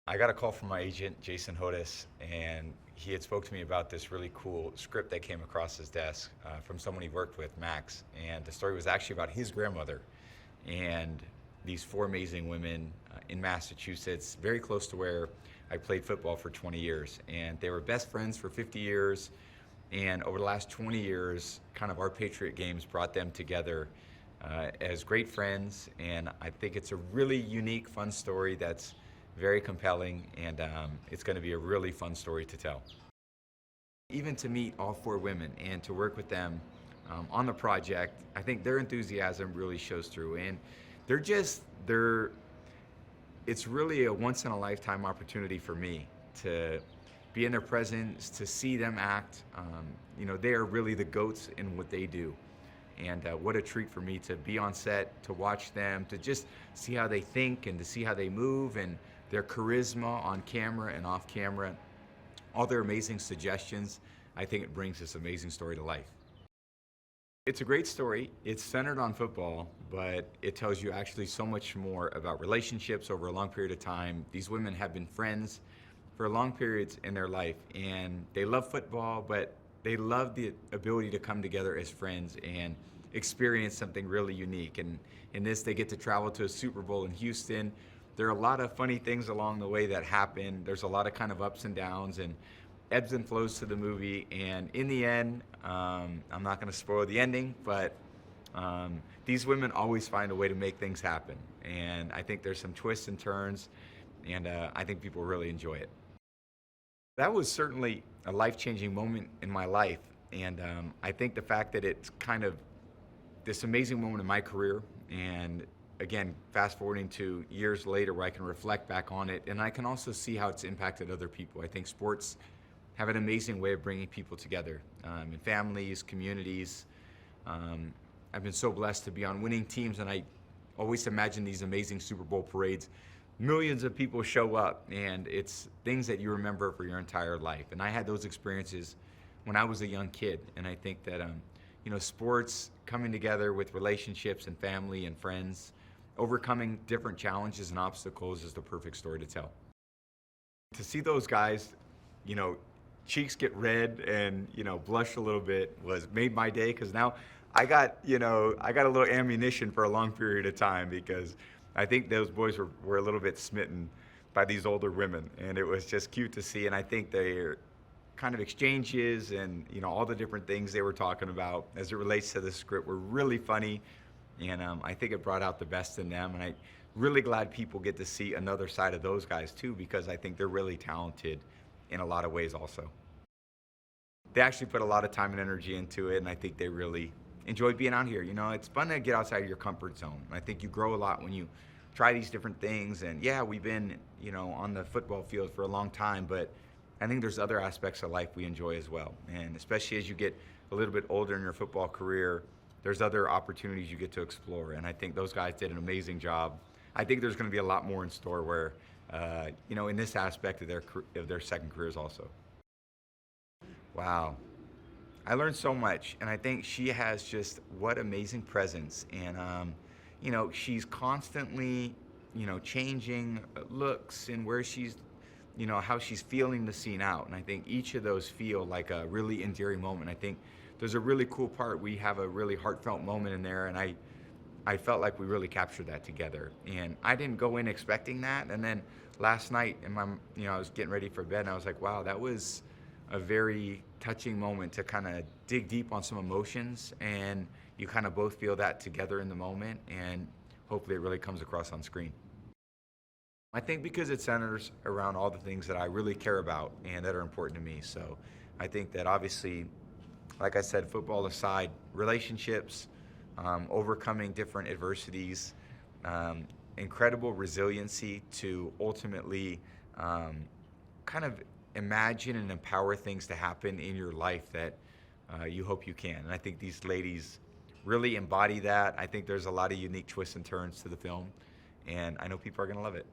I got a call from my agent, Jason Hodes, and he had spoke to me about this really cool script that came across his desk from someone he worked with, Max. And the story was actually about his grandmother and these four amazing women in Massachusetts, very close to where I played football for 20 years. And they were best friends for 50 years. And over the last 20 years, kind of our Patriot games brought them together as great friends. And I think it's a really unique, fun story that's very compelling, and it's going to be a really fun story to tell. Even to meet all four women and to work with them on the project, I think their enthusiasm really shows through, and they're it's really a once in a lifetime opportunity for me to be in their presence, to see them act. They are really the goats in what they do. And what a treat for me to be on set, to watch them, to just see how they think and to see how they move and their charisma on camera and off camera, all their amazing suggestions. I think it brings this amazing story to life. It's a great story. It's centered on football, but it tells you actually so much more about relationships over a long period of time. These women have been friends for long periods in their life, and they love football, but they love the ability to come together as friends and experience something really unique. And in this, they get to travel to a Super Bowl in Houston. There are a lot of funny things along the way that happen. There's a lot of kind of ups and downs and ebbs and flows to the movie. And in the end, I'm not going to spoil the ending, but these women always find a way to make things happen. And I think there's some twists and turns, and I think people really enjoy it. That was certainly a life-changing moment in my life, and I think the fact that it's kind of this amazing moment in my career, and again, fast forwarding to years later where I can reflect back on it, and I can also see how it's impacted other people. I think sports have an amazing way of bringing people together in families, communities. I've been so blessed to be on winning teams, and I always imagine these amazing Super Bowl parades. Millions of people show up, and it's things that you remember for your entire life. And I had those experiences when I was a young kid, and I think that sports coming together with relationships and family and friends, overcoming different challenges and obstacles is the perfect story to tell. To see those guys, cheeks get red and blush a little bit was made my day, because now I got a little ammunition for a long period of time, because I think those boys were a little bit smitten by these older women, and it was just cute to see. And I think their kind of exchanges and all the different things they were talking about as it relates to the script were really funny, and I think it brought out the best in them. And I'm really glad people get to see another side of those guys too, because I think they're really talented in a lot of ways also. They actually put a lot of time and energy into it, and I think they really enjoy being out here. It's fun to get outside of your comfort zone. I think you grow a lot when you try these different things. And yeah, we've been, on the football field for a long time, but I think there's other aspects of life we enjoy as well. And especially as you get a little bit older in your football career, there's other opportunities you get to explore. And I think those guys did an amazing job. I think there's going to be a lot more in store where, in this aspect of their second careers also. Wow. I learned so much, and I think she has just what amazing presence. And, she's constantly, changing looks and where she's, how she's feeling the scene out. And I think each of those feel like a really endearing moment. I think there's a really cool part. We have a really heartfelt moment in there, and I felt like we really captured that together. And I didn't go in expecting that. And then last night, I was getting ready for bed, and I was like, wow, that was a very touching moment to kind of dig deep on some emotions, and you kind of both feel that together in the moment, and hopefully it really comes across on screen. I think because it centers around all the things that I really care about and that are important to me. So I think that obviously, like I said, football aside, relationships, overcoming different adversities, incredible resiliency to ultimately kind of imagine and empower things to happen in your life that you hope you can. And I think these ladies really embody that. I think there's a lot of unique twists and turns to the film, and I know people are going to love it.